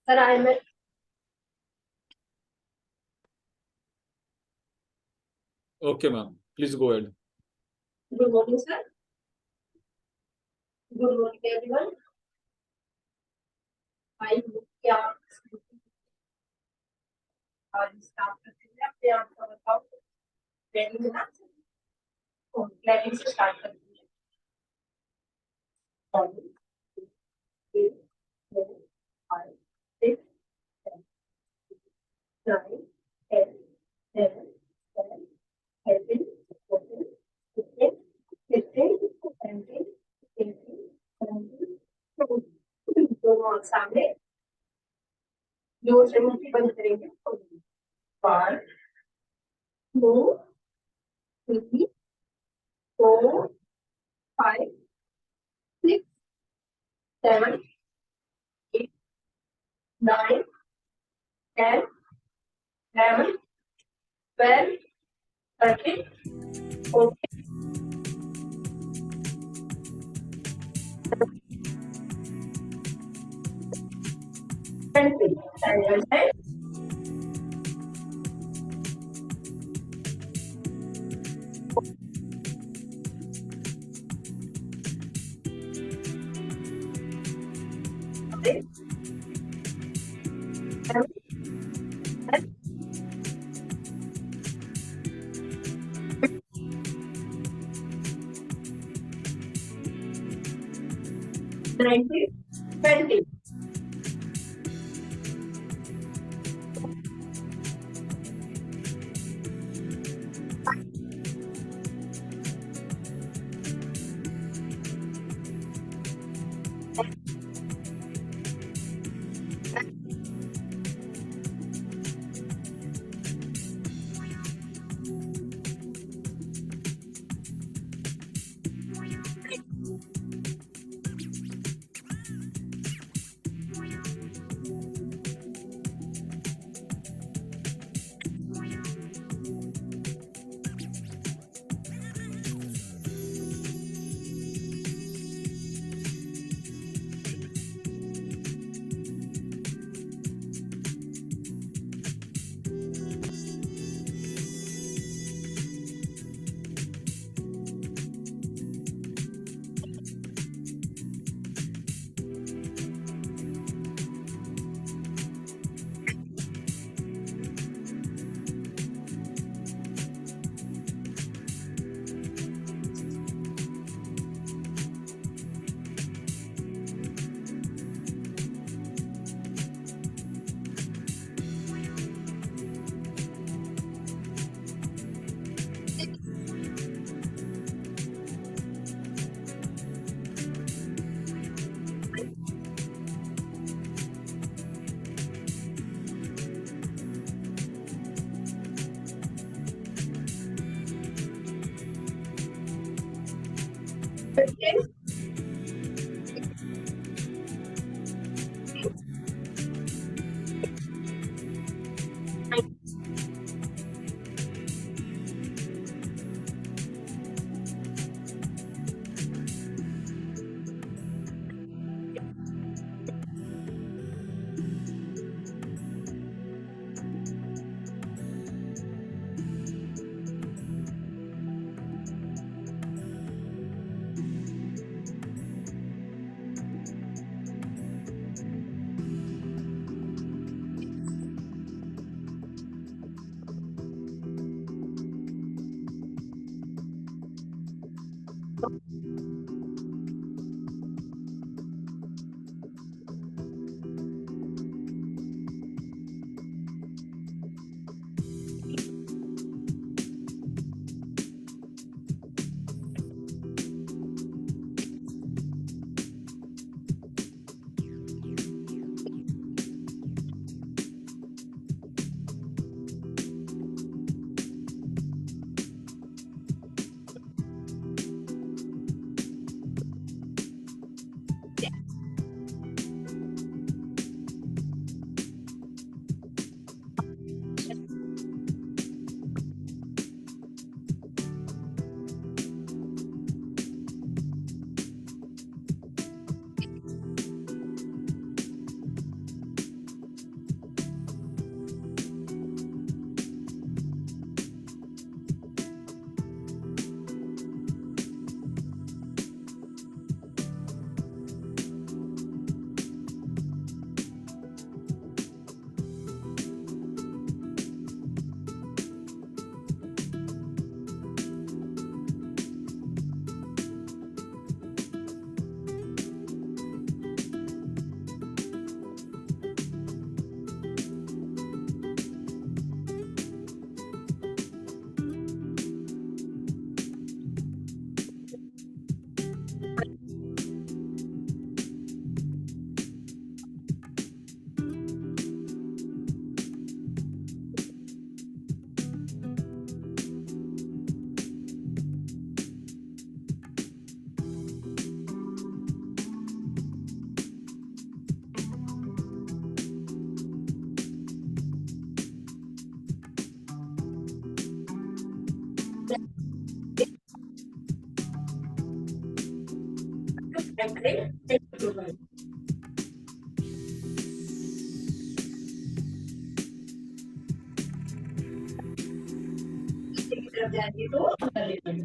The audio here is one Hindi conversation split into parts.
Sir, I am. Okay, ma'am. Please go ahead. Good morning, sir. Good morning, everyone. I hope कि आप आज स्टार्ट करते हैं अपने आप का बताओ रेडी है ना तो प्लानिंग से स्टार्ट करते हैं 5 6 7 8 9 10 11 12 13 14 15 16 17 18 दोनों सामने जोर से मुट्ठी बंद करेंगे 1 2 3 4 5 6 7 8 9 10 11 12 13 14 20 and Nineteen, 20. అయితే చెప్తున్నాను. ద్రవ్యాలు ఉండలేదు.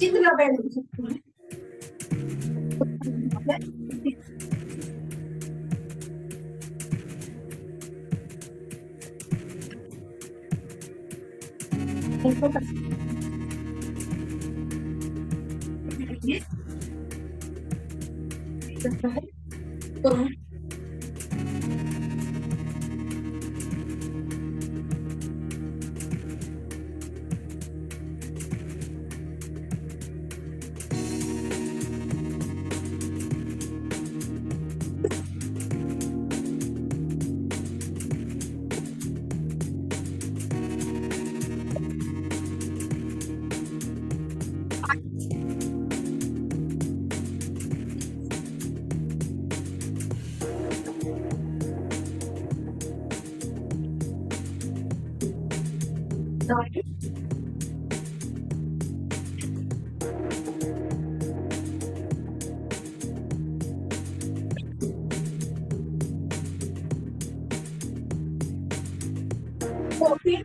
Cinta band. Okay.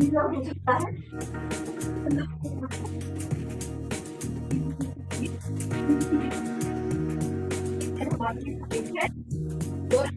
हो सकता है। हमारी एक है और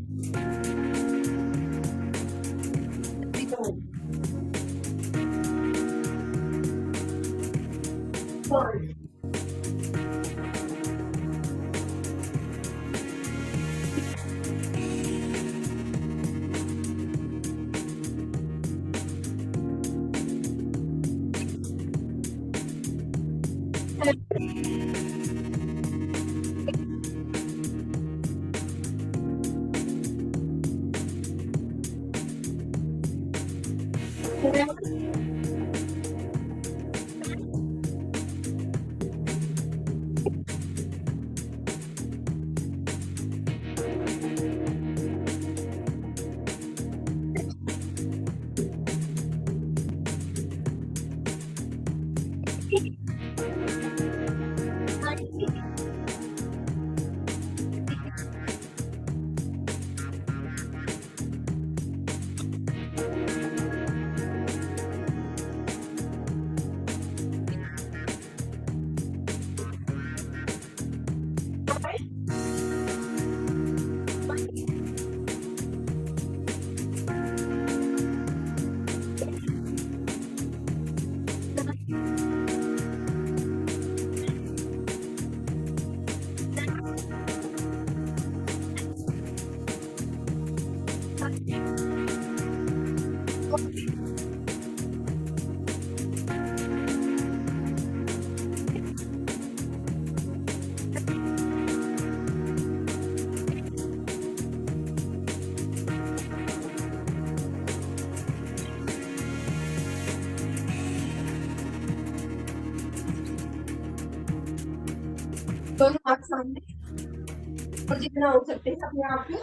दोनों हाथ सामने और जितना हो सकते हैं अपने आप को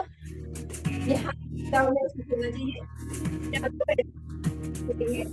यहाँ डाउन होना चाहिए। यहाँ पे करेंगे।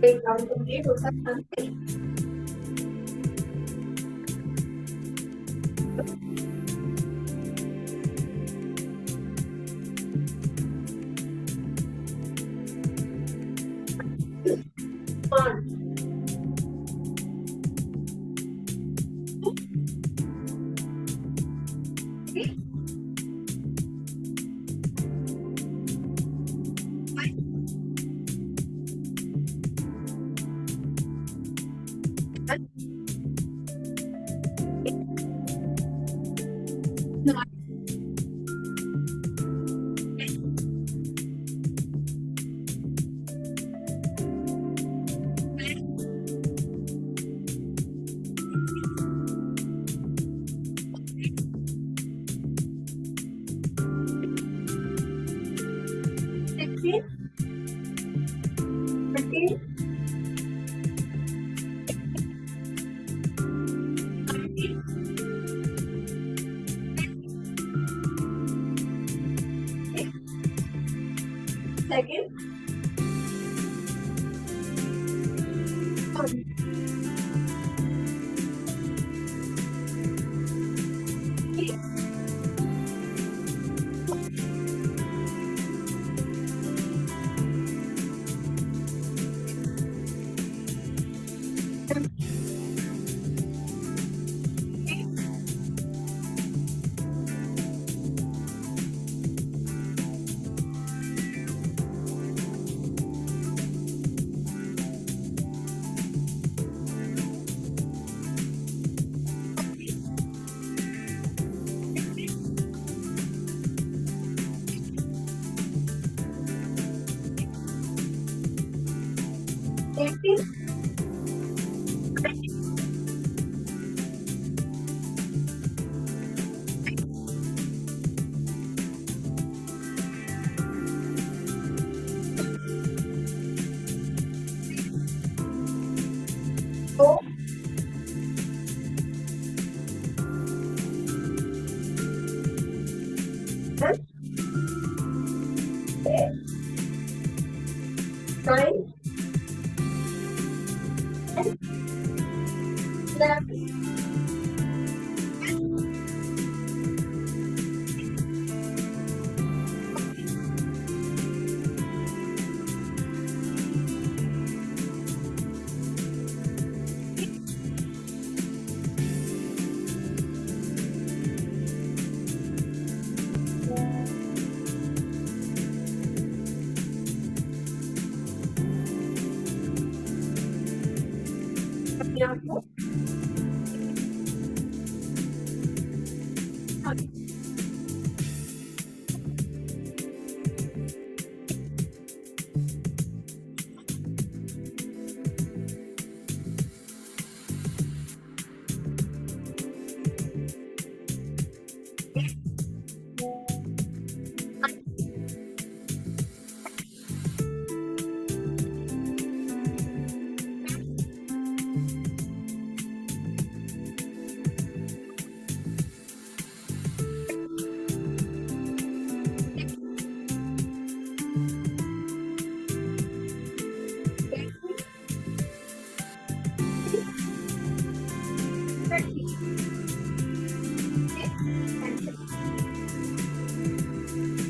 एक काम कंप्लीट हो सकता है। Second, Four. Nine. 11.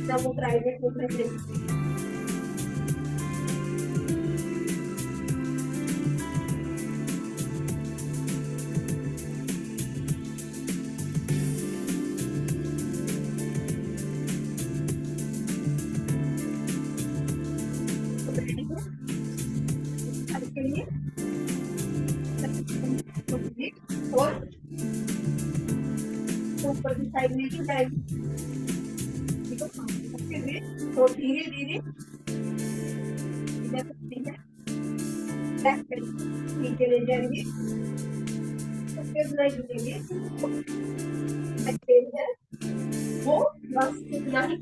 Now वो प्राइवेट बुक में से और ऊपर की साइड में भी जाएगी तो धीरे धीरे नीचे ले जाएंगे वो बस इतना ही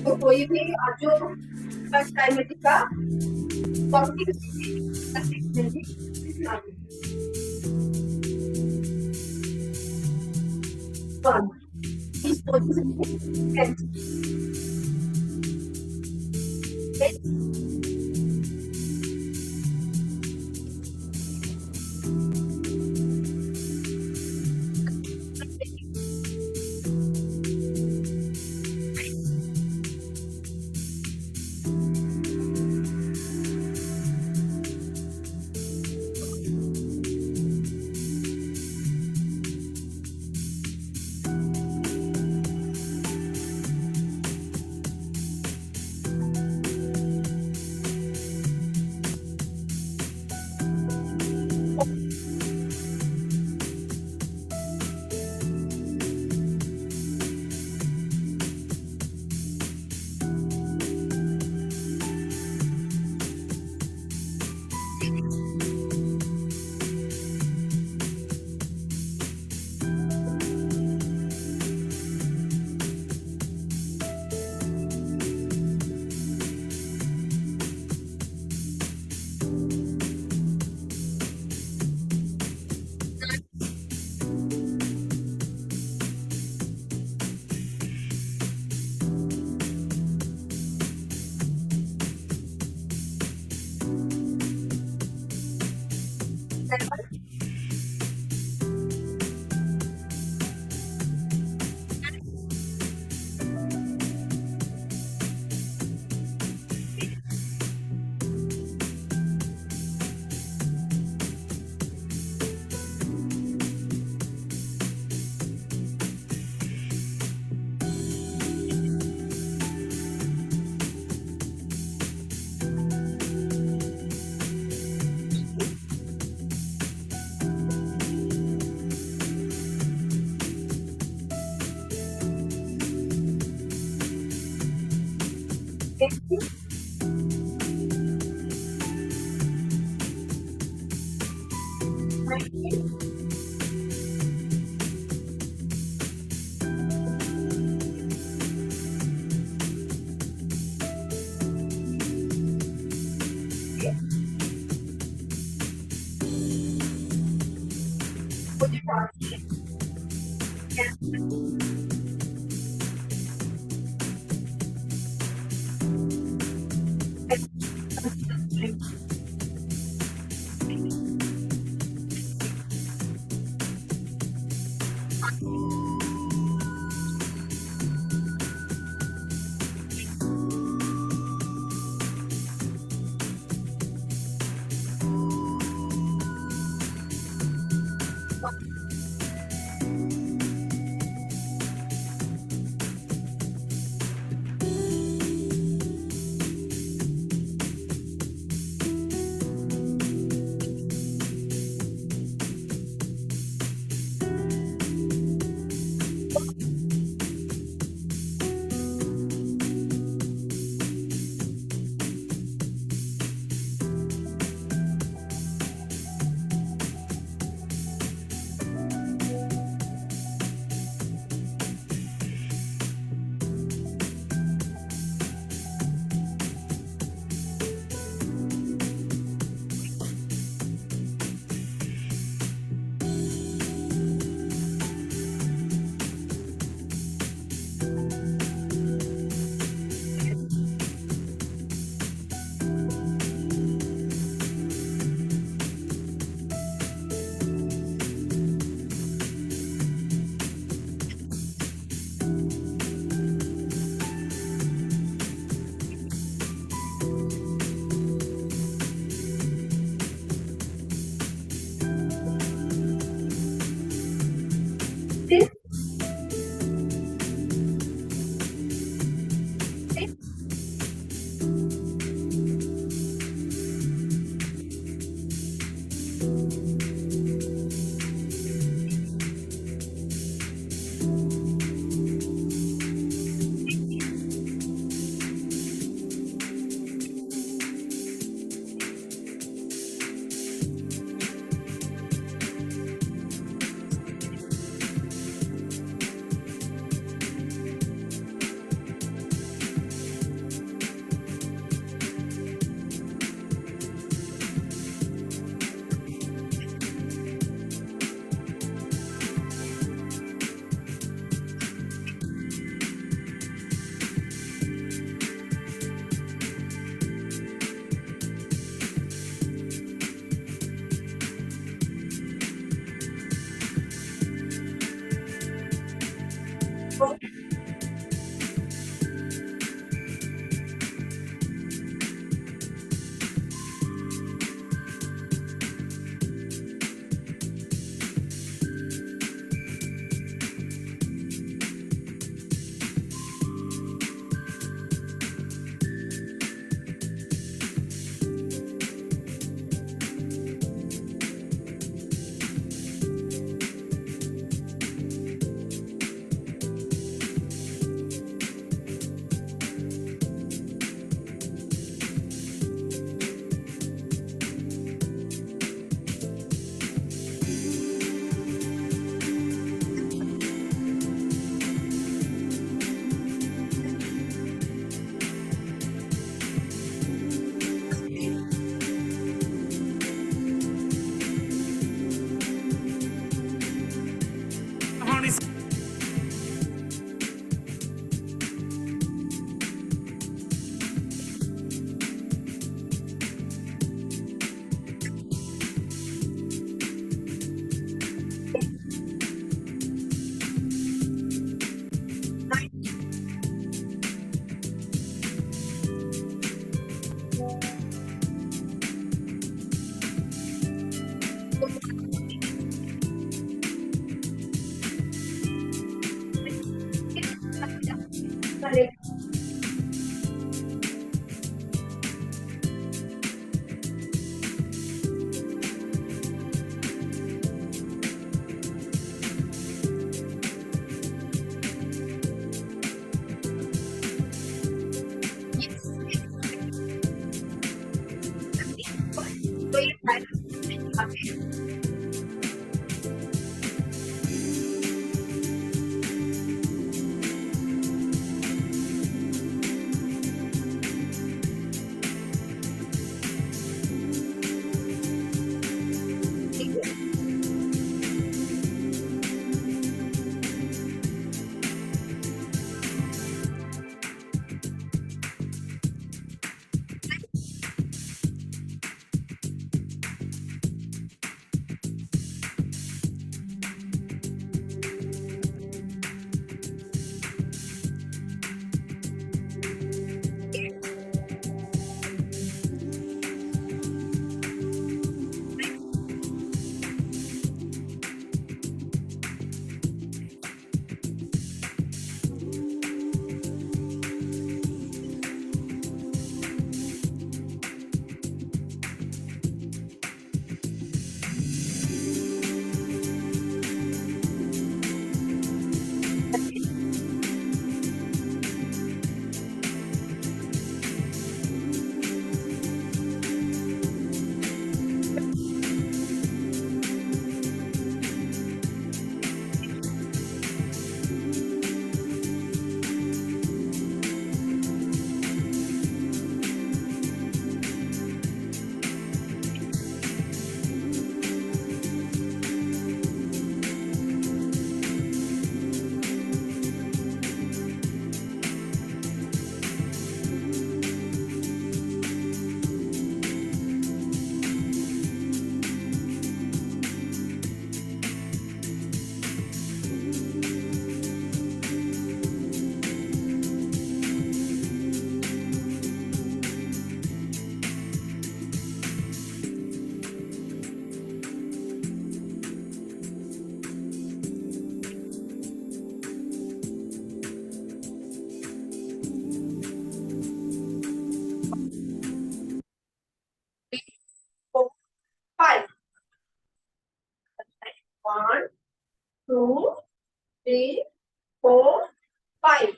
तो कोई भी जो फर्स्ट टाइम का इस पोजीशन तो ये फाइनल five. 1, 2, 3, 4, 5.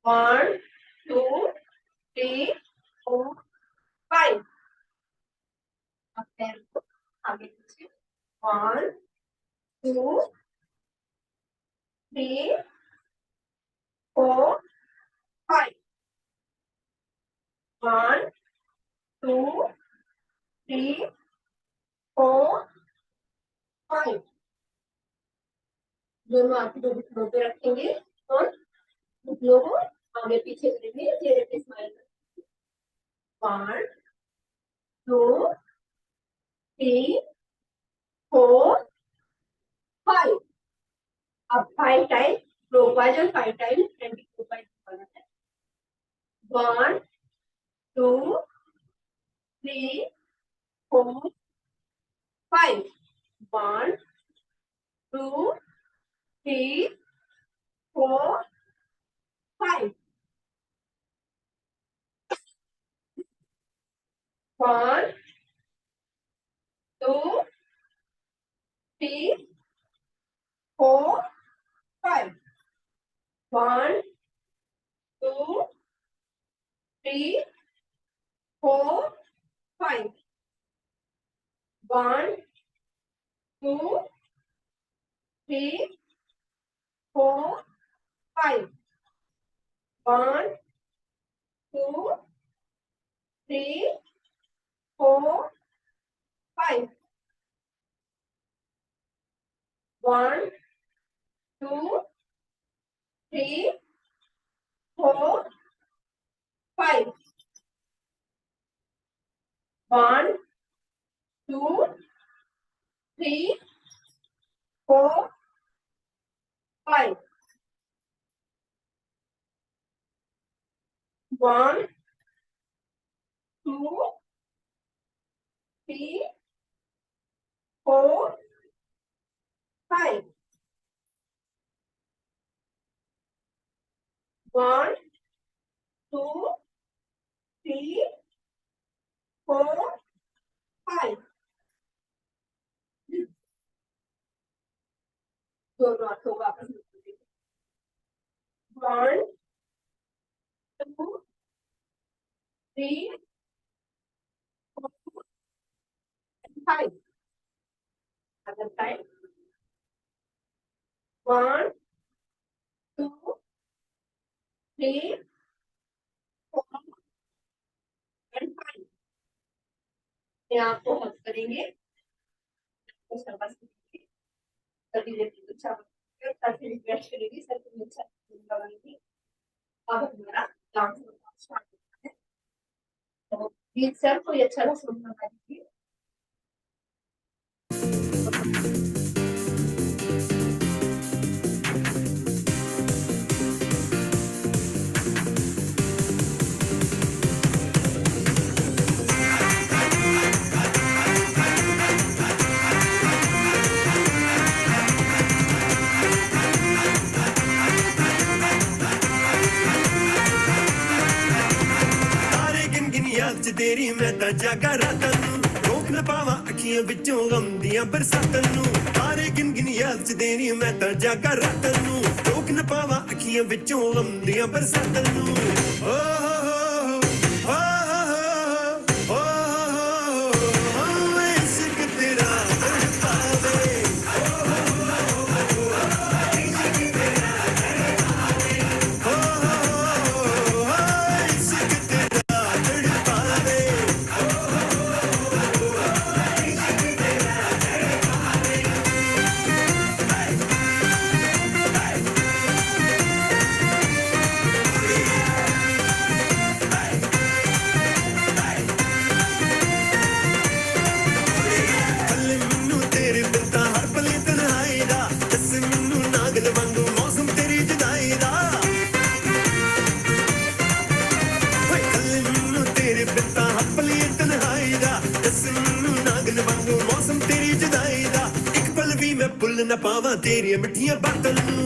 1, 2, 3, 4, 5. अब पैर को आगे पीछे 1, 2, 3, 4, 5. 1, 2, 3, 4, 5. दोनों आप जो घुटनों पे रखेंगे और घुटनों को आगे पीछे करेंगे धीरे से स्माइल करेंगे 1, 2, 3, 4, 5. अब 5 time clockwise and 5 times anti-clockwise. 1, 2, 3, 4, 5. 1, 2, 3, 4, 5. 1, 2, 3, 4, 5. 1, 2, 3, 4, 5. 1, 2, 3, 4, 5. 1, 2, 3, 4, 5. 1, 2, 3, 4, 5. 1, 2, 3, 4, 5. 1, 2, 3, 4, 5. 1, 2, 3, 4, 5. दोनों हाथों को आपस में जोड़िए। 1, 2, 3, 4, 5. Other side. 1, 2, 3, 4 and 5. यहाँ आपको हक करेंगे तो शाबाश करेंगे सभी देखिए अच्छा सर से रिक्वेस्ट करेंगे सर को अच्छा लगाएंगे अब हमारा डांस स्टार्ट होता है तो प्लीज सर कोई अच्छा सा सॉन्ग लगा दीजिए तेरी मैं ता जागा रातां नूं रोक न पावा अखियां विचों गमदियां बरसातां नूं तारे गिन गिन याद च तेरी मैं ता जागा रातां नूं रोक न पावा अखियां विचों गमदियां बरसातां नूं ओ हो हो हो इश्क तेरा तड़पावे न पावा तेरी मिठियां बातां नूं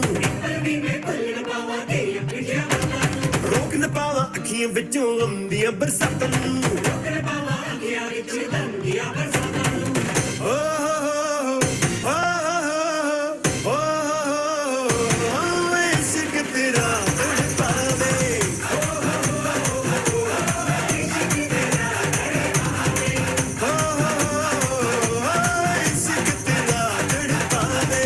रोक न पावा अखियां विचों गमदियां बरसातां नूं ओ हो इश्क तेरा तड़पावे इश्क तेरा तड़पावे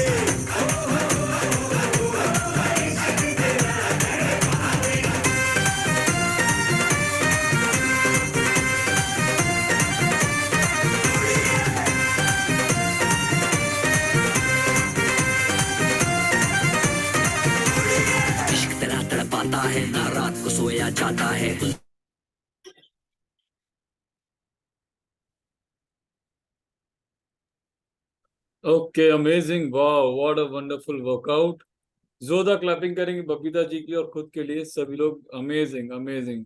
इश्क तेरा तड़पाता है ना रात को सोया जाता है Okay, amazing. Wow, what a wonderful workout. जोरदार क्लैपिंग करेंगे बबीता जी की और खुद के लिए सभी लोग। Amazing amazing.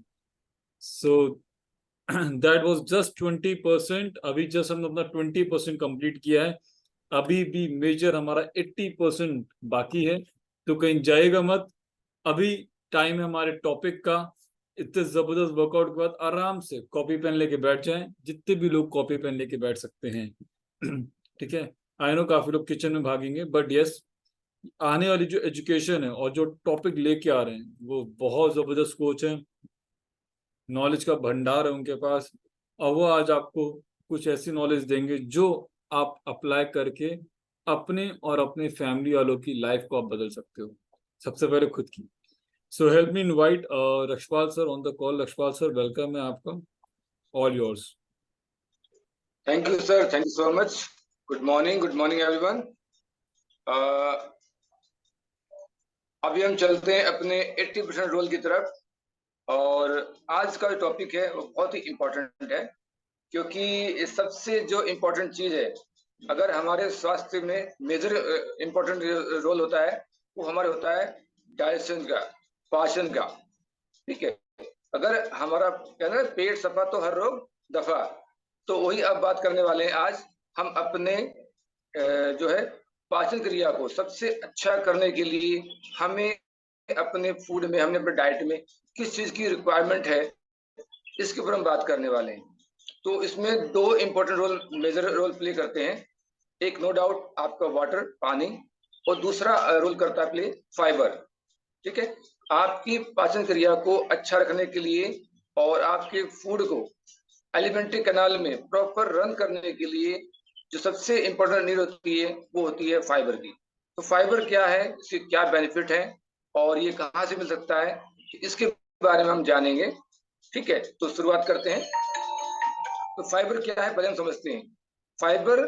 So that was just 20%। अभी जस्ट हमने अपना 20% कंप्लीट किया है। अभी भी मेजर हमारा 80% बाकी है, तो कहीं जाएगा मत। अभी टाइम है हमारे टॉपिक का। इतने जबरदस्त वर्कआउट के बाद आराम से कॉपी पेन लेके बैठ जाएं, जितने भी लोग कॉपी पेन लेके बैठ सकते हैं। ठीक है। आई नो काफी लोग किचन में भागेंगे, बट यस, आने वाली जो एजुकेशन है और जो टॉपिक लेके आ रहे हैं वो बहुत जबरदस्त कोच है, नॉलेज का भंडार है उनके पास। और वो आज आपको कुछ ऐसी नॉलेज देंगे जो आप अप्लाई करके अपने और अपने फैमिली वालों की लाइफ को आप बदल सकते हो, सबसे पहले खुद की। So help me invite Rakshpal sir on the call. Rakshpal sir, welcome है आपका, all yours. Thank you, sir. Thank you so much. Good morning, everyone. अभी हम चलते हैं अपने 80% रोल की तरफ। और आज का जो टॉपिक है वो बहुत ही इम्पोर्टेंट है, क्योंकि सबसे जो इम्पोर्टेंट चीज़ है, अगर हमारे स्वास्थ्य में मेजर इम्पोर्टेंट रोल होता है, वो हमारे होता है डाइजेशन का, पाचन का। ठीक है। अगर हमारा कहना है पेट सफा तो हर रोग दफा, तो वही अब बात करने वाले हैं आज हम अपने जो है पाचन क्रिया को सबसे अच्छा करने के लिए हमें अपने फूड में, हमने अपने डाइट में किस चीज की रिक्वायरमेंट है, इसके ऊपर हम बात करने वाले हैं। तो इसमें दो important role, major role play करते हैं। एक नो डाउट आपका वाटर, पानी, और दूसरा रोल करता है प्ले फाइबर। ठीक है। आपकी पाचन क्रिया को अच्छा रखने के लिए और आपके फूड को एलिमेंट्री कैनाल में प्रॉपर रन करने के लिए जो सबसे इम्पोर्टेंट नीड होती है वो होती है फाइबर की। तो फाइबर क्या है, इसके क्या बेनिफिट है और ये कहाँ से मिल सकता है, इसके बारे में हम जानेंगे। ठीक है। तो शुरुआत करते हैं। तो फाइबर क्या है पहले हम समझते हैं। फाइबर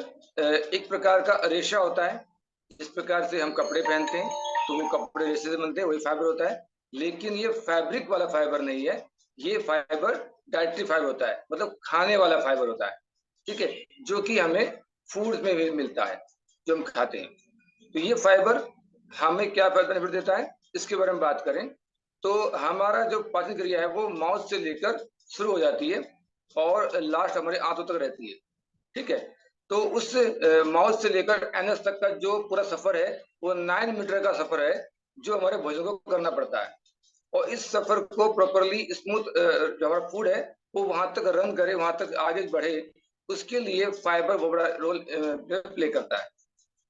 एक प्रकार का रेशा होता है। जिस प्रकार से हम कपड़े पहनते हैं तो वो कपड़े रेशे से बनते हैं, वही फाइबर होता है। लेकिन ये फैब्रिक वाला फाइबर नहीं है, ये फाइबर डाइटरी फाइबर होता है, मतलब खाने वाला फाइबर होता है। ठीक है। जो कि हमें फूड में भी मिलता है, जो हम खाते हैं। तो ये फाइबर हमें क्या बेनिफिट देता है, इसके बारे में बात करें तो हमारा जो पाचन क्रिया है वो माउथ से लेकर शुरू हो जाती है और लास्ट हमारे आंतों तक रहती है। ठीक है। तो उस माउथ से लेकर एनस तक का जो पूरा सफर है वो 9 मीटर का सफर है, जो हमारे भोजन को करना पड़ता है। और इस सफर को प्रॉपरली स्मूथ जो हमारा फूड है वो वहां तक रन करे, वहां तक आगे बढ़े, उसके लिए फाइबर बहुत बड़ा रोल प्ले करता है।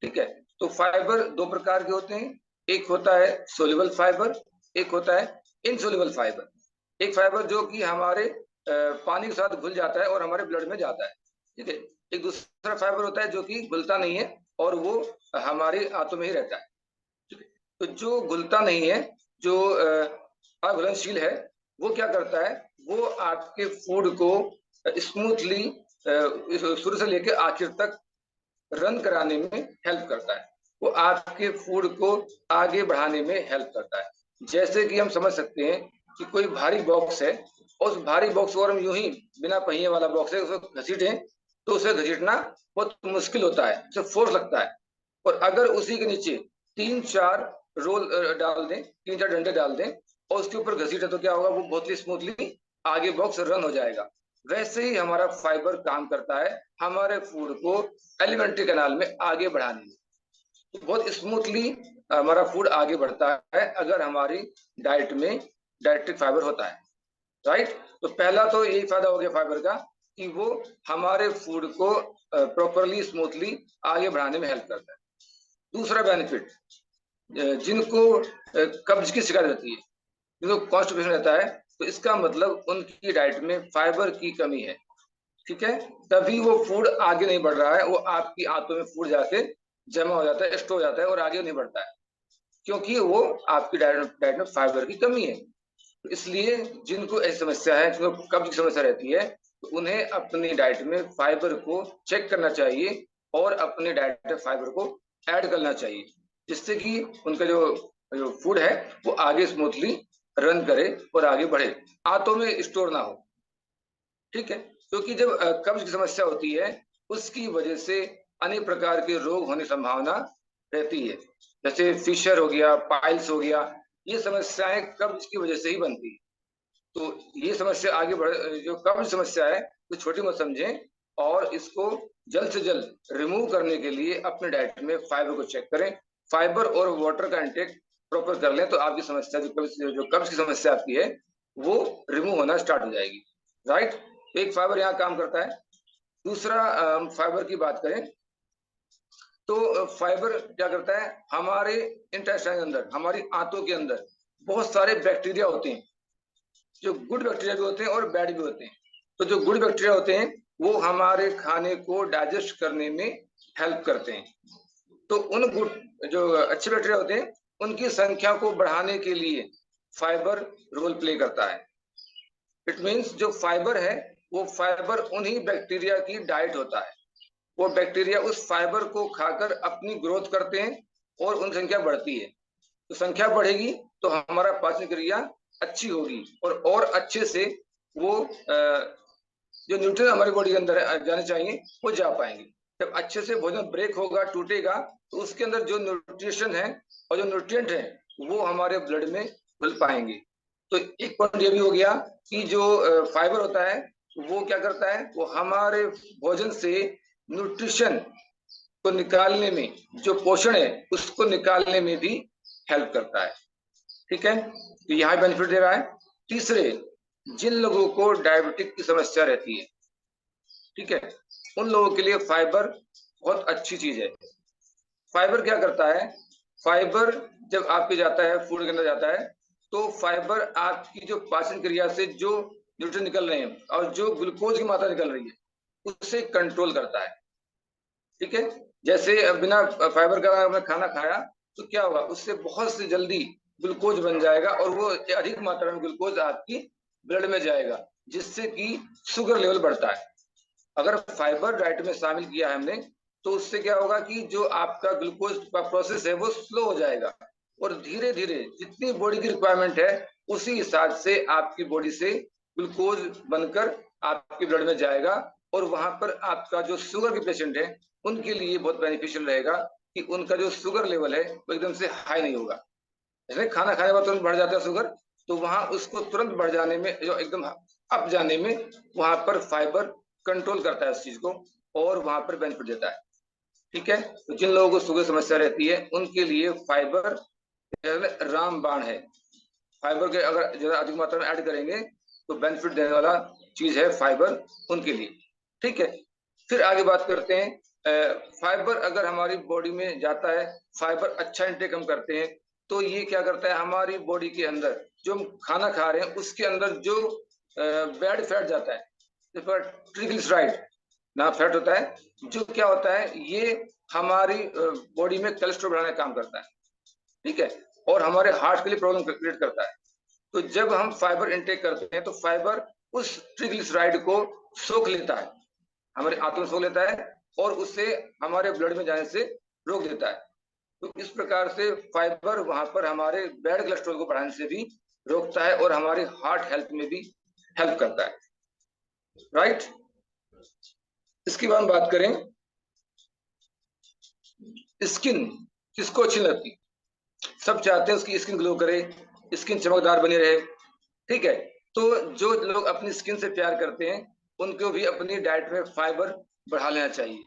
ठीक है। तो फाइबर दो प्रकार के होते हैं, एक होता है सोल्यूबल फाइबर, एक होता है इनसोल्यूबल फाइबर। एक फाइबर जो कि हमारे पानी के साथ घुल जाता है और हमारे ब्लड में जाता है। ठीक है। एक दूसरा फाइबर होता है जो कि घुलता नहीं है और वो हमारे आंतों में ही रहता है। ठीक है। तो जो घुलता नहीं है, जो अघुलनशील है, वो क्या करता है, वो आपके फूड को स्मूथली शुरू से लेकर आखिर तक रन कराने में हेल्प करता है। वो आपके फूड को आगे बढ़ाने में हेल्प करता है। जैसे कि हम समझ सकते हैं कि कोई भारी बॉक्स है और उस भारी बॉक्स को हम यूं ही बिना पहिए वाला बॉक्स है उसको घसीटें तो उसे घसीटना बहुत मुश्किल होता है, उसे फोर्स लगता है। और अगर उसी के नीचे 3-4 रोल डाल दें, 3-4 डंडे डाल दें और उसके ऊपर घसीटे तो क्या होगा, वो बहुत ही स्मूथली आगे बॉक्स रन हो जाएगा। वैसे ही हमारा फाइबर काम करता है हमारे फूड को एलिमेंट्री कैनाल में आगे बढ़ाने में। तो बहुत स्मूथली हमारा फूड आगे बढ़ता है अगर हमारी डाइट में डाइट्रिक फाइबर होता है। राइट। तो पहला तो यही फायदा हो गया फाइबर का कि वो हमारे फूड को प्रॉपरली स्मूथली आगे बढ़ाने में हेल्प करता है। दूसरा बेनिफिट, जिनको कब्ज की शिकायत रहती है, जिनको कॉन्स्टिपेशन रहता है, तो इसका मतलब उनकी डाइट में फाइबर की कमी है। ठीक है। तभी वो फूड आगे नहीं बढ़ रहा है, वो आपकी आंतों में फूड जाके जमा हो जाता है, स्टोर हो जाता है और आगे नहीं बढ़ता है, क्योंकि वो आपकी डाइट में फाइबर की कमी है। तो इसलिए जिनको ऐसी समस्या है, जिनको कब्ज की समस्या रहती है, तो उन्हें अपनी डाइट में फाइबर को चेक करना चाहिए और अपने डाइट में फाइबर को ऐड करना चाहिए, जिससे कि उनका जो फूड है वो आगे स्मूथली रन करे और आगे बढ़े, आंतों में स्टोर ना हो। ठीक है। क्योंकि जब कब्ज की समस्या होती है उसकी वजह से अनेक प्रकार के रोग होने की संभावना रहती है। जैसे फिशर हो गया, पाइल्स हो गया, ये समस्याएं कब्ज की वजह से ही बनती है। तो ये समस्या आगे बढ़, जो कब्ज समस्या है तो छोटी मत समझें, और इसको जल्द से जल्द रिमूव करने के लिए अपने डाइट में फाइबर को चेक करें, फाइबर और वाटर का इंटेक प्रॉपर कर लें, तो आपकी समस्या जो कब्ज की समस्या आपकी है वो रिमूव होना स्टार्ट हो जाएगी। राइट, एक फाइबर यहाँ काम करता है। दूसरा फाइबर की बात करें तो फाइबर क्या करता है, हमारे इंटेस्टाइन के अंदर, हमारी आंतों के अंदर बहुत सारे बैक्टीरिया होते हैं, जो गुड बैक्टीरिया भी होते हैं और बैड भी होते हैं। तो जो गुड बैक्टीरिया होते हैं वो हमारे खाने को डाइजेस्ट करने में हेल्प करते हैं। तो उन गुड जो अच्छे बैक्टीरिया होते हैं उनकी संख्या को बढ़ाने के लिए फाइबर रोल प्ले करता है। इट मीन्स जो फाइबर है वो फाइबर उन्हीं बैक्टीरिया की डाइट होता है। वो बैक्टीरिया उस फाइबर को खाकर अपनी ग्रोथ करते हैं और उन संख्या बढ़ती है। तो संख्या बढ़ेगी तो हमारा पाचन क्रिया अच्छी होगी और अच्छे से वो जो न्यूट्रिएंट हमारी बॉडी के अंदर जाने चाहिए वो जा पाएंगे। जब अच्छे से भोजन ब्रेक होगा, टूटेगा, तो उसके अंदर जो न्यूट्रिशन है और जो न्यूट्रिएंट है वो हमारे ब्लड में घुल पाएंगे। तो एक पॉइंट ये भी हो गया कि जो फाइबर होता है वो क्या करता है, वो हमारे भोजन से न्यूट्रिशन को निकालने में, जो पोषण है उसको निकालने में भी हेल्प करता है। ठीक है, तो यहाँ बेनिफिट दे रहा है। तीसरे, जिन लोगों को डायबिटिक की समस्या रहती है, ठीक है, उन लोगों के लिए फाइबर बहुत अच्छी चीज है। फाइबर क्या करता है, फाइबर जब आपके जाता है, फूड के अंदर जाता है, तो फाइबर आपकी जो पाचन क्रिया से जो न्यूट्रिएंट निकल रहे हैं और जो ग्लूकोज की मात्रा निकल रही है उसे कंट्रोल करता है। ठीक है, जैसे बिना फाइबर का आपने खाना खाया तो क्या होगा, उससे बहुत से जल्दी ग्लूकोज बन जाएगा और वो अधिक मात्रा में ग्लूकोज आपकी ब्लड में जाएगा, जिससे कि शुगर लेवल बढ़ता है। अगर फाइबर डाइट में शामिल किया है हमने तो उससे क्या होगा कि जो आपका ग्लूकोज का प्रोसेस है वो स्लो हो जाएगा और धीरे धीरे जितनी बॉडी की रिक्वायरमेंट है उसी हिसाब से आपकी बॉडी से ग्लूकोज बनकर आपके ब्लड में जाएगा और वहां पर आपका जो शुगर के पेशेंट है उनके लिए बहुत बेनिफिशियल रहेगा कि उनका जो शुगर लेवल है वो एकदम से हाई नहीं होगा। जैसे खाना खाने के बाद तुरंत बढ़ जाता है शुगर, तो वहां उसको तुरंत बढ़ जाने में, जो एकदम अप जाने में, वहां पर फाइबर कंट्रोल करता है उस चीज को और वहां पर बेनिफिट देता है। ठीक है, तो जिन लोगों को शुगर समस्या रहती है उनके लिए फाइबर रामबाण है। फाइबर के अगर ज्यादा अधिक मात्रा में ऐड करेंगे तो बेनिफिट देने वाला चीज है फाइबर उनके लिए। ठीक है, फिर आगे बात करते हैं। फाइबर अगर हमारी बॉडी में जाता है, फाइबर अच्छा इंटेक हम करते हैं, तो ये क्या करता है, हमारी बॉडी के अंदर जो हम खाना खा रहे हैं उसके अंदर जो बैड फैट जाता है, ट्रिग्लिसराइड ना फैट होता है, जो क्या होता है ये हमारी बॉडी में कोलेस्ट्रॉल बढ़ाने का काम करता है। ठीक है, और हमारे हार्ट के लिए प्रॉब्लम क्रिएट करता है। तो जब हम फाइबर इंटेक करते हैं तो फाइबर उस ट्रिग्लिसराइड को सोख लेता है, हमारे आंतों में सोख लेता है और उससे हमारे ब्लड में जाने से रोक देता है। तो इस प्रकार से फाइबर वहां पर हमारे बैड कोलेस्ट्रॉल को बढ़ाने से भी रोकता है और हमारे हार्ट हेल्थ में भी हेल्प करता है। राइट, इसके बाद बात करें, स्किन किसको अच्छी लगती, सब चाहते हैं उसकी स्किन ग्लो करे, स्किन चमकदार बनी रहे। ठीक है, तो जो लोग अपनी स्किन से प्यार करते हैं उनको भी अपनी डाइट में फाइबर बढ़ा लेना चाहिए।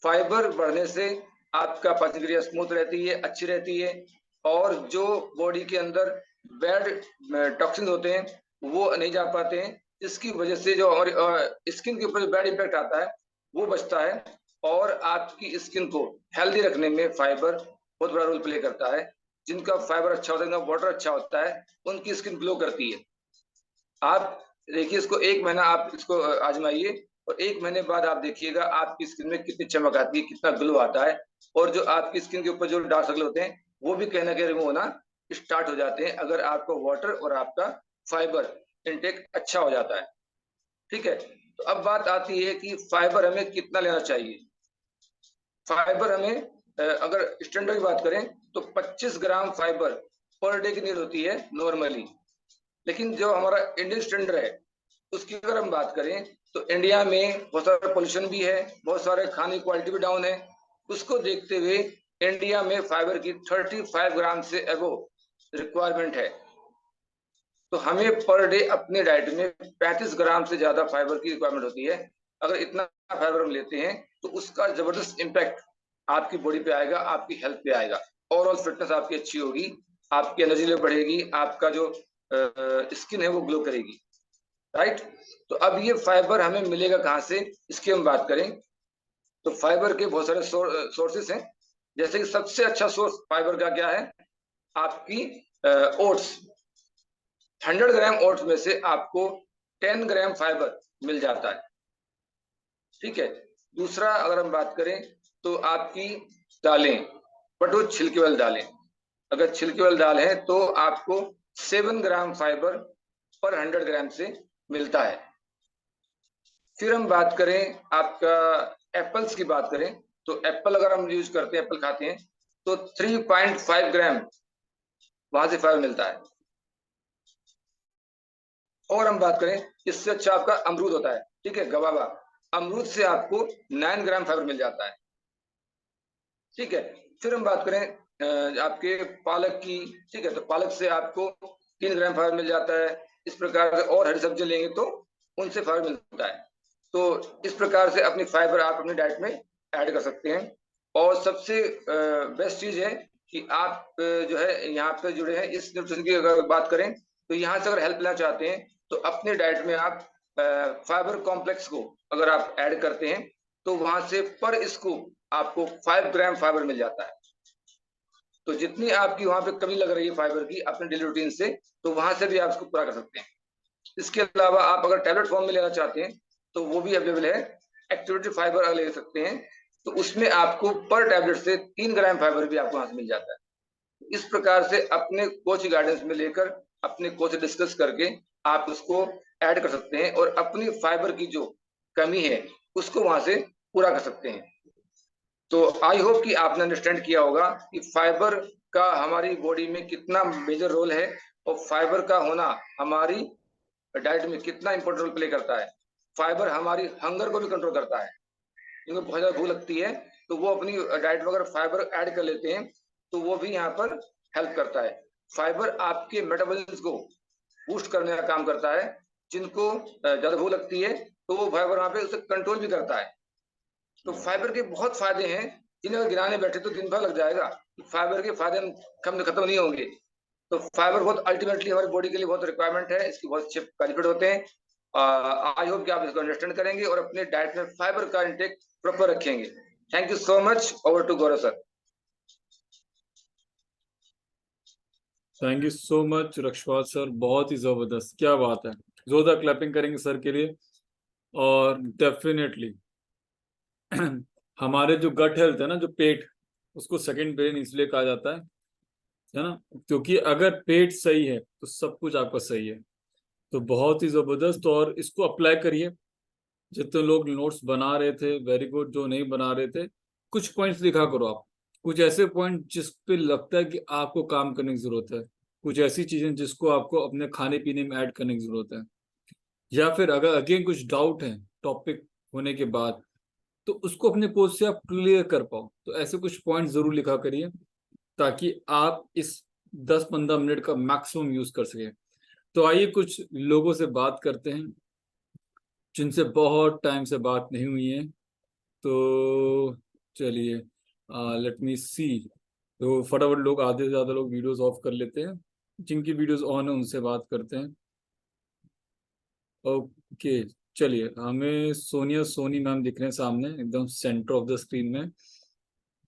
फाइबर बढ़ने से आपका पाचन क्रिया स्मूथ रहती है, अच्छी रहती है, और जो बॉडी के अंदर बैड टॉक्सिन होते हैं वो नहीं जा पाते हैं। इसकी वजह से जो हमारी स्किन के ऊपर जो बैड इम्पैक्ट आता है वो बचता है और आपकी स्किन को हेल्दी रखने में फाइबर बहुत बड़ा रोल प्ले करता है। जिनका फाइबर अच्छा होता है, जिनका वाटर अच्छा होता है, उनकी स्किन ग्लो करती है। आप देखिए, इसको 1 महीना आप इसको आजमाइए और 1 महीने बाद आप देखिएगा आपकी स्किन में कितनी चमक आती है, कितना ग्लो आता है, और जो आपकी स्किन के ऊपर जो डार्क सर्कल होते हैं वो भी कहीं ना कहीं रिमूव होना स्टार्ट हो जाते हैं अगर आपका वाटर और आपका फाइबर इंटेक अच्छा हो जाता है। ठीक है, तो अब बात आती है कि फाइबर हमें कितना लेना चाहिए। फाइबर हमें अगर स्टैंडर्ड की बात करें तो 25 ग्राम फाइबर पर डे की नीड होती है नॉर्मली। लेकिन जो हमारा इंडियन स्टैंडर्ड है उसकी अगर हम बात करें तो इंडिया में बहुत सारा पोल्यूशन भी है, बहुत सारे खाने की क्वालिटी भी डाउन है। उसको देखते हुए इंडिया में फाइबर की 35 ग्राम से एबो रिक्वायरमेंट है। तो हमें पर डे अपने डाइट में 35 ग्राम से ज्यादा फाइबर की रिक्वायरमेंट होती है। अगर इतना फाइबर हम लेते हैं तो उसका जबरदस्त इम्पैक्ट आपकी बॉडी पे आएगा, आपकी हेल्थ पे आएगा। ओवरऑल फिटनेस आपकी अच्छी होगी, आपकी एनर्जी लेवल बढ़ेगी, आपका जो स्किन है वो ग्लो करेगी, राइट। तो अब ये फाइबर हमें मिलेगा कहाँ से, इसकी हम बात करें तो फाइबर के बहुत सारे सोर्सेस हैं। जैसे कि सबसे अच्छा सोर्स फाइबर का क्या है, आपकी ओट्स। 100 ग्राम ओट्स में से आपको 10 ग्राम फाइबर मिल जाता है, ठीक है। दूसरा अगर हम बात करें तो आपकी दालें, बट वो छिलके वाली दालें, अगर छिलके वाली दाल है तो आपको 7 ग्राम फाइबर पर 100 ग्राम से मिलता है। फिर हम बात करें आपका एप्पल्स की बात करें तो एप्पल अगर हम यूज करते हैं, एप्पल खाते हैं तो 3.5 ग्राम वहां से फाइबर मिलता है। और हम बात करें इससे अच्छा आपका अमरूद होता है, ठीक है, गवावा। अमरूद से आपको 9 ग्राम फाइबर मिल जाता है, ठीक है। फिर हम बात करें आपके पालक की, ठीक है, तो पालक से आपको 3 ग्राम फाइबर मिल जाता है। इस प्रकार से और हरी सब्जी लेंगे तो उनसे फाइबर मिलता है। तो इस प्रकार से अपनी फाइबर आप अपनी डाइट में ऐड कर सकते हैं। और सबसे बेस्ट चीज है कि आप जो है यहाँ पे जुड़े हैं, इस न्यूट्रिशन की अगर बात करें तो यहाँ से अगर हेल्प लेना चाहते हैं तो अपने डाइट में आप फाइबर कॉम्प्लेक्स को अगर आप ऐड करते हैं तो वहां से पर स्कूप आपको 5 ग्राम फाइबर मिल जाता है। तो जितनी आपकी वहां पे कमी लग रही है फाइबर की अपने डेली रूटीन से, तो वहां से भी आप इसको पूरा कर सकते हैं। इसके अलावा आप अगर टैबलेट फॉर्म में लेना चाहते हैं तो वो भी अवेलेबल है, एक्टिवेटेड फाइबर ले सकते हैं। तो उसमें आपको पर टैबलेट से 3 ग्राम फाइबर भी आपको वहां से मिल जाता है। इस प्रकार से अपने कोच गाइडेंस में लेकर, अपने कोच से डिस्कस करके आप उसको ऐड कर सकते हैं और अपनी फाइबर की जो कमी है उसको वहां से पूरा कर सकते हैं। तो आई होप कि आपने अंडरस्टैंड किया होगा कि फाइबर का हमारी बॉडी में कितना मेजर रोल है और फाइबर का होना हमारी डाइट में कितना इंपॉर्टेंट रोल प्ले करता है। फाइबर हमारी हंगर को भी कंट्रोल करता है, जिनको बहुत ज्यादा भूख लगती है तो वो अपनी डाइट में अगर फाइबर ऐड कर लेते हैं तो वो भी यहाँ पर हेल्प करता है। फाइबर आपके मेटाबॉलिज्म को बूस्ट करने का काम करता है। जिनको ज्यादा भूख लगती है तो वो फाइबर वहाँ पे उसे कंट्रोल भी करता है। तो फाइबर के बहुत फायदे हैं, जिन्हें अगर गिनाने बैठे तो दिन भर लग जाएगा। फाइबर के फायदे कम खत्म नहीं होंगे। तो फाइबर बहुत अल्टीमेटली हमारी बॉडी के लिए बहुत रिक्वायरमेंट है, इसकी बहुत अच्छे बेनिफिट होते हैं। आई होप कि आप इसको अंडरस्टैंड करेंगे और अपने डाइट में फाइबर का इंटेक प्रॉपर रखेंगे। Thank you so much. Over to Gaurav sir. Thank you so much Rakshpal sir, बहुत ही जबरदस्त, क्या बात है। जोरदार क्लैपिंग करेंगे सर के लिए। और डेफिनेटली हमारे जो गट हेल्थ है ना, जो पेट, उसको सेकंड ब्रेन इसलिए कहा जाता है ना, क्योंकि अगर पेट सही है तो सब कुछ आपका सही है। तो बहुत ही जबरदस्त, और इसको अप्लाई करिए। जितने लोग नोट्स बना रहे थे वेरी गुड, जो नहीं बना रहे थे कुछ पॉइंट्स लिखा करो आप। कुछ ऐसे पॉइंट जिस पे लगता है कि आपको काम करने की जरूरत है, कुछ ऐसी चीजें जिसको आपको अपने खाने पीने में ऐड करने की जरूरत है, या फिर अगर अगेन कुछ डाउट है टॉपिक होने के बाद तो उसको अपने कोच से आप क्लियर कर पाओ। तो ऐसे कुछ पॉइंट जरूर लिखा करिए ताकि आप इस 10-15 मिनट का मैक्सिमम यूज कर सके। तो आइए कुछ लोगों से बात करते हैं जिनसे बहुत टाइम से बात नहीं हुई है। तो चलिए, लेट मी सी। तो फटाफट लोग, आधे से ज्यादा लोग वीडियोस ऑफ कर लेते हैं, जिनकी वीडियोस ऑन है उनसे बात करते हैं। ओके, चलिए, हमें सोनिया सोनी मैम दिख रहे हैं सामने एकदम सेंटर ऑफ द स्क्रीन में।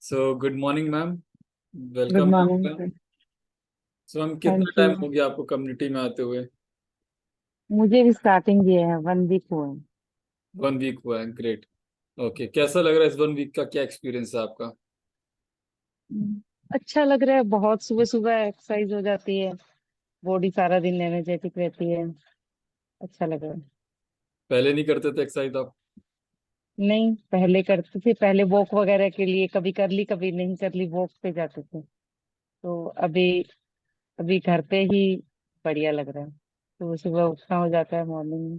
सो good morning ma'am, good welcome morning ma'am. Sir. So ma'am, कितना थैंक टाइम यू। हो गया आपको कम्युनिटी में आते हुए? मुझे भी स्टार्टिंग दिए हैं, 1 वीक हुआ है। 1 वीक हुआ है, ग्रेट। ओके, कैसा लग रहा है इस 1 वीक का, क्या एक्सपीरियंस है आपका? अच्छा लग रहा है, बहुत सुबह सुबह एक्सरसाइज हो जाती है, बॉडी सारा दिन एनर्जेटिक रहती है। अच्छा लग रहा है। पहले नहीं करते थे एक्सरसाइज आप? नहीं, पहले करते थे, पहले वॉक वगैरह के लिए कभी कर ली कभी नहीं कर ली, वॉक पे जाते थे। तो अभी अभी घर पे ही बढ़िया लग रहा है, सुबह सुबह उठना हो जाता है मॉर्निंग में।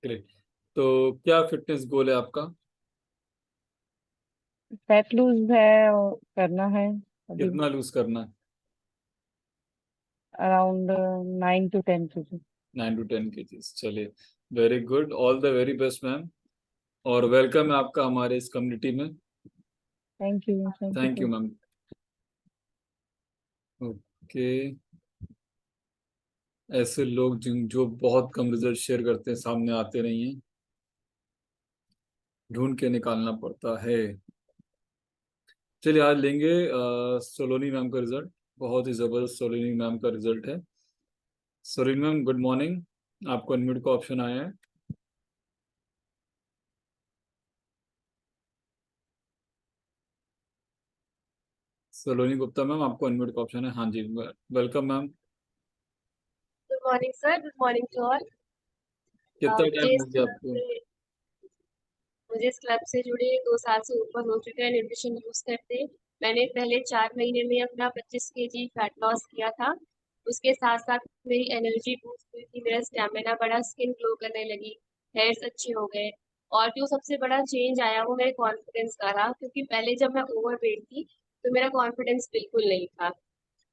ग्रेट। तो क्या फिटनेस गोल है आपका? फैट लूज है और करना है अभी। कितना लूज करना है? Around 9 to 10 kg। 9 to 10 kgs। चलिए, very good, all the very best ma'am, और वेलकम है आपका हमारे इस कम्युनिटी में। Thank you, thank you thank you sir. Ma'am. Okay, ऐसे लोग जिन जो बहुत कम रिजल्ट शेयर करते हैं सामने आते नहीं हैं, ढूंढ के निकालना पड़ता है। चलिए, आज लेंगे सोलोनी मैम का रिजल्ट। बहुत ही जबरदस्त सोलोनी मैम का रिजल्ट है। सोलोनी मैम, गुड मॉर्निंग, आपको अनम्यूट का ऑप्शन आया है। सलोनी गुप्ता मैम, आपको अनम्यूट का ऑप्शन है। हाँ जी, welcome ma'am. Good morning sir, good morning to all. कितना मुझे टाइम इस हो गया क्लब आपको? से मुझे इस क्लब से जुड़े 2 साल से ऊपर हो चुके हैं न्यूट्रिशन यूज करते। मैंने पहले 4 महीने में अपना 25 kg फैट लॉस किया था। उसके साथ साथ मेरी एनर्जी बूस्ट हुई थी, मेरा स्टेमिना बढ़ा, स्किन ग्लो करने लगी, हेयर्स अच्छे हो गए। और जो सबसे बड़ा चेंज आया वो मेरे कॉन्फिडेंस का रहा, क्योंकि पहले जब मैं ओवर वेट थी तो मेरा कॉन्फिडेंस बिल्कुल नहीं था।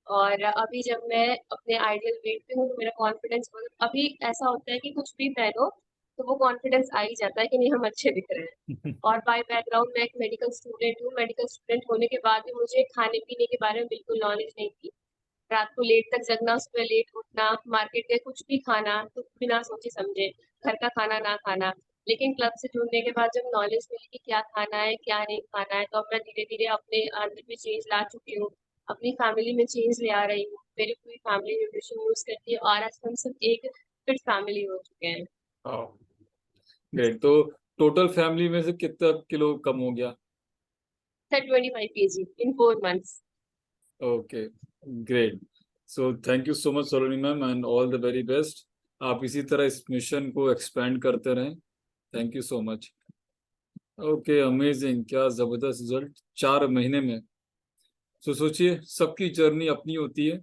और अभी जब मैं अपने आइडियल वेट पे हूँ तो मेरा कॉन्फिडेंस, अभी ऐसा होता है कि कुछ भी पहनो तो वो कॉन्फिडेंस आ ही जाता है कि नहीं हम अच्छे दिख रहे हैं। और बाय बैकग्राउंड मैं एक मेडिकल स्टूडेंट हूँ। मेडिकल स्टूडेंट होने के बाद भी मुझे खाने पीने के बारे में बिल्कुल नॉलेज नहीं थी। रात को लेट तक जगना, सुबह लेट उठना, मार्केट के कुछ भी खाना तो बिना सोचे समझे, घर का खाना ना खाना। लेकिन क्लब से जुड़ने के बाद जब नॉलेज मिली कि क्या खाना है क्या नहीं खाना है, तो अब मैं धीरे धीरे अपने अंदर में चेंज ला चुकी हूँ। अपनी फैमिली में चेंज ले आ रही हूँ, मेरी पूरी फैमिली न्यूट्रिशन यूज करती है और आज हम सब एक फिट फैमिली हो चुके हैं। ग्रेट। तो टोटल फैमिली में से कितना किलो कम हो गया? Sir 25 kg in 4 months। Okay, great. So thank you so much Saloni ma'am, and all the very best. आप इसी तरह इस मिशन को एक्सपेंड करते रहें। Thank you so much. Okay, amazing, क्या जबरदस्त रिजल्ट 4 महीने में। तो सोचिए, सबकी जर्नी अपनी होती है।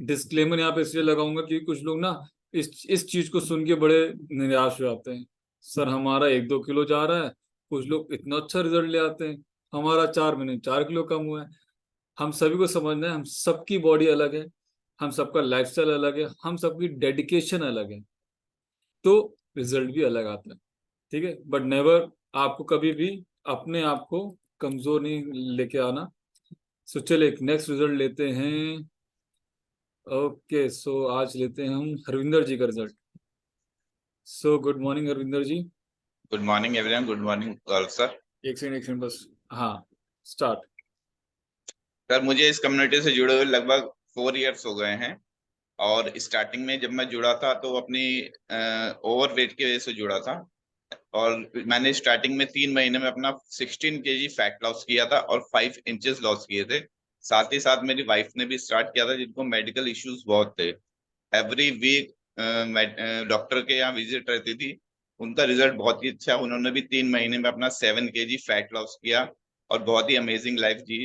डिस्क्लेमर यहाँ पे इसलिए लगाऊंगा क्योंकि कुछ लोग ना इस चीज को सुन के बड़े निराश हो जाते हैं। सर, हमारा 1-2 किलो जा रहा है, कुछ लोग इतना अच्छा रिजल्ट ले आते हैं, हमारा 4 महीने में 4 किलो कम हुआ है। हम सभी को समझना है, हम सबकी बॉडी अलग है, हम सबका लाइफस्टाइल अलग है, हम सबकी डेडिकेशन अलग है, तो रिजल्ट भी अलग आता है। ठीक है, बट नेवर, आपको कभी भी अपने आप को कमजोर नहीं लेके आना। सो चलिए, एक नेक्स्ट रिजल्ट लेते हैं। ओके, सो आज लेते हैं हम हरविंदर जी का result. So good morning Harvinder ji. Good morning everyone, good morning all sir. एक सेकंड बस। हाँ, स्टार्ट। सर, मुझे इस कम्युनिटी से जुड़े हुए लगभग 4 इयर्स हो गए हैं। और स्टार्टिंग में जब मैं जुड़ा था तो अपनी ओवर वेट की वजह से जुड़ा था। और मैंने स्टार्टिंग में 3 महीने में अपना 16 kg फैट लॉस किया था और 5 इंचेस लॉस किए थे। साथ ही साथ मेरी वाइफ ने भी स्टार्ट किया था, जिनको मेडिकल इश्यूज बहुत थे। एवरी वीक डॉक्टर के यहाँ विजिट रहती थी। उनका रिजल्ट बहुत ही अच्छा, उन्होंने भी 3 महीने में अपना 7 kg फैट लॉस किया और बहुत ही अमेजिंग लाइफ जी।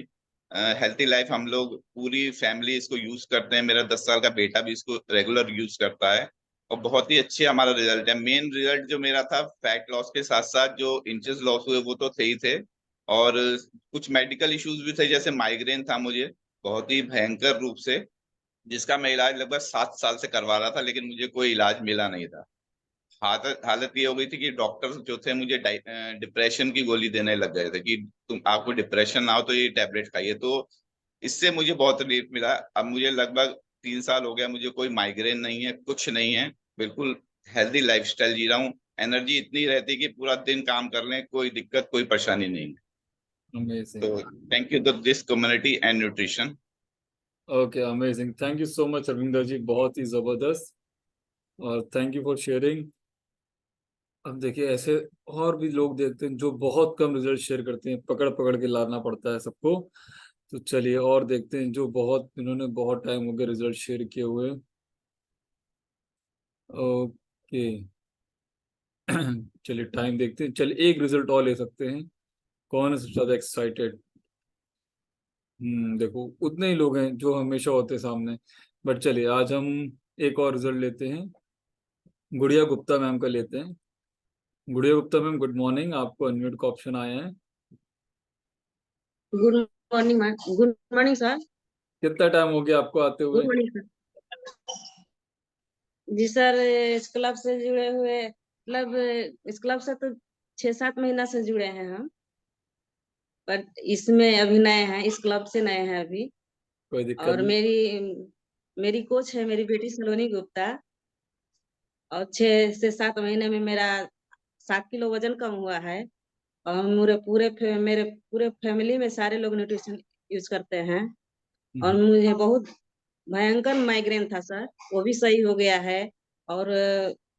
हेल्थी लाइफ हम लोग पूरी फैमिली इसको यूज करते हैं। मेरा 10 साल का बेटा भी इसको रेगुलर यूज करता है और बहुत ही अच्छे हमारा रिजल्ट है। मेन रिजल्ट जो मेरा था, फैट लॉस के साथ साथ जो इंचेस लॉस हुए वो तो थे ही थे, और कुछ मेडिकल इश्यूज भी थे, जैसे माइग्रेन था मुझे बहुत ही भयंकर रूप से, जिसका मैं इलाज लगभग 7 साल से करवा रहा था, लेकिन मुझे कोई इलाज मिला नहीं था। हालत हालत ये हो गई थी कि डॉक्टर जो थे मुझे डिप्रेशन की गोली देने लग गए थे कि तुम आपको डिप्रेशन ना हो तो ये टैबलेट खाइए। तो इससे मुझे बहुत रिलीफ मिला। अब मुझे लगभग 3 साल हो गया, मुझे कोई माइग्रेन नहीं है, कुछ नहीं है। बिल्कुल हेल्दी लाइफस्टाइल जी रहा हूँ। एनर्जी इतनी रहती है कि पूरा दिन काम कर लें, कोई दिक्कत कोई परेशानी नहीं। तो amazing. Thank you to this community and nutrition. Okay, amazing, thank you so much Harvinder ji, बहुत ही जबरदस्त, और थैंक यू फॉर शेयरिंग। अब देखिए, ऐसे और भी लोग देखते हैं जो बहुत कम रिजल्ट शेयर करते हैं, पकड़ पकड़ के लाना पड़ता है सबको। तो चलिए और देखते हैं जो बहुत, इन्होंने बहुत टाइम हो गया रिजल्ट शेयर किए हुए। ओके। चलिए टाइम देखते हैं, चलिए एक रिजल्ट और ले सकते हैं। कौन है सबसे ज्यादा एक्साइटेड? देखो, उतने ही लोग हैं जो हमेशा होते हैं सामने, बट चलिए आज हम एक और रिजल्ट लेते हैं। गुड़िया गुप्ता मैम का लेते हैं। Gudiya Gupta ma'am, good morning, आपको अनम्यूट का ऑप्शन आया है। Good morning ma'am, good morning sir. कितना टाइम हो गया आपको आते हुए? Good morning sir. जी सर, इस क्लब से जुड़े हुए मतलब इस क्लब से तो 6-7 महीना से जुड़े हैं हम, पर इसमें अभी नए हैं, इस क्लब से नए हैं अभी। कोई दिक्कत और नहीं। मेरी कोच है मेरी बेटी सलोनी गुप्ता, और 6 से 7 महीने में मेरा 7 किलो वजन कम हुआ है। और हम मेरे पूरे फैमिली में सारे लोग न्यूट्रिशन यूज करते हैं। और मुझे बहुत भयंकर माइग्रेन था सर, वो भी सही हो गया है। और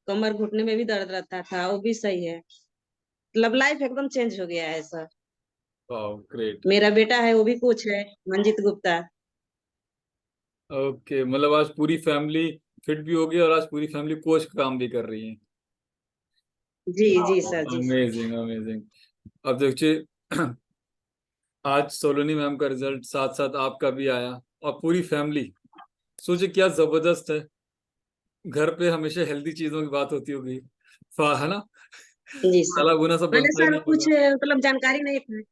कमर घुटने में भी दर्द रहता था, वो भी सही है। मतलब लाइफ एकदम चेंज हो गया है सर। Wow, great. मेरा बेटा है, वो भी कोच है, मंजित गुप्ता। ओके, मतलब आज पूरी फैमिली फिट भी होगी और आज पूरी फैमिली कोच का काम भी कर रही है। जी जी सर, जी सर। Amazing, amazing. अब देखिए, आज सोलोनी मैम का रिजल्ट साथ साथ आपका भी आया और पूरी फैमिली, सोचिए क्या जबरदस्त है। घर पे हमेशा हेल्दी चीजों की बात होती होगी, है ना? जी सर। साला बुना सब पहले बनता ही सर नहीं कुछ होगा। मतलब जानकारी नहीं था।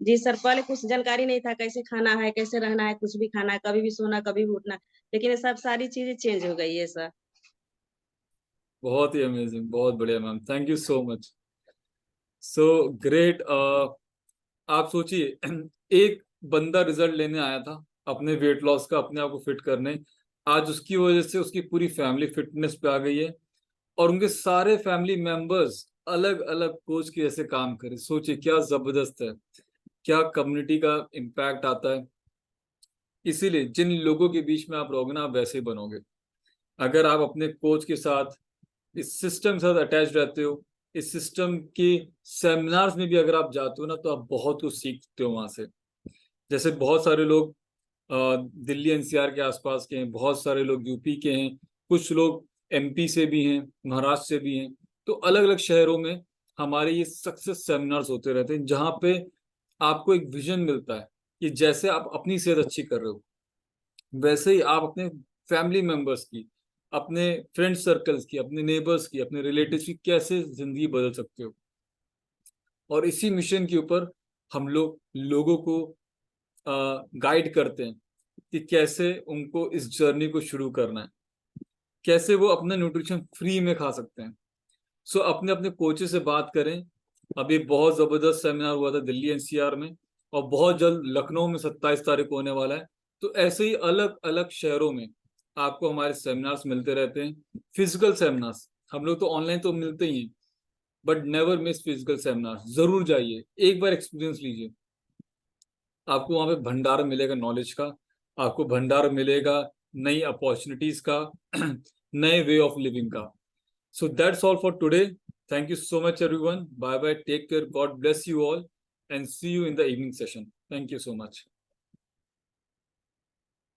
जी सर, पहले कुछ जानकारी नहीं था, कैसे खाना है, कैसे रहना है, कुछ भी खाना है, कभी भी सोना, कभी भी उठना। लेकिन ये सब सारी चीजें चेंज हो गई है सर। बहुत ही अमेजिंग, बहुत बढ़िया ma'am, thank you so much. So great. आप सोचिए, एक बंदा रिजल्ट लेने आया था अपने वेट लॉस का, अपने आप को फिट करने, आज उसकी वजह से उसकी पूरी फैमिली फिटनेस पे आ गई है और उनके सारे फैमिली मेंबर्स अलग अलग कोच के जैसे काम करे। सोचिए क्या जबरदस्त है, क्या कम्युनिटी का इम्पैक्ट आता है। इसीलिए जिन लोगों के बीच में आप रहोगे ना, आप वैसे ही बनोगे। अगर आप अपने कोच के साथ, इस सिस्टम के साथ अटैच रहते हो, इस सिस्टम के सेमिनार्स में भी अगर आप जाते हो ना, तो आप बहुत कुछ सीखते हो वहां से। जैसे बहुत सारे लोग दिल्ली एनसीआर के आसपास के हैं, बहुत सारे लोग यूपी के हैं, कुछ लोग एमपी से भी हैं, महाराष्ट्र से भी हैं। तो अलग अलग शहरों में हमारे ये सक्सेस सेमिनार्स होते रहते हैं, जहाँ पे आपको एक विजन मिलता है कि जैसे आप अपनी सेहत अच्छी कर रहे हो, वैसे ही आप अपने फैमिली मेंबर्स की, अपने फ्रेंड सर्कल्स की, अपने नेबर्स की, अपने रिलेटिव्स की कैसे जिंदगी बदल सकते हो। और इसी मिशन के ऊपर हम लोग लोगों को गाइड करते हैं कि कैसे उनको इस जर्नी को शुरू करना है, कैसे वो अपना न्यूट्रिशन फ्री में खा सकते हैं। सो अपने अपने कोचेस से बात करें। अभी बहुत जबरदस्त सेमिनार हुआ था दिल्ली एनसीआर में, और बहुत जल्द लखनऊ में 27 तारीख को होने वाला है। तो ऐसे ही अलग अलग शहरों में आपको हमारे सेमिनार्स मिलते रहते हैं, फिजिकल सेमिनार्स। हम लोग तो ऑनलाइन तो मिलते ही हैं, but never miss physical seminar. जरूर जाइए, एक बार एक्सपीरियंस लीजिए। आपको वहां पे भंडार मिलेगा नॉलेज का, आपको भंडार मिलेगा नई अपॉर्चुनिटीज का, नए वे ऑफ लिविंग का। So that's all for today. Thank you so much, everyone. Bye bye. Take care. God bless you all. And see you in the evening session. Thank you so much.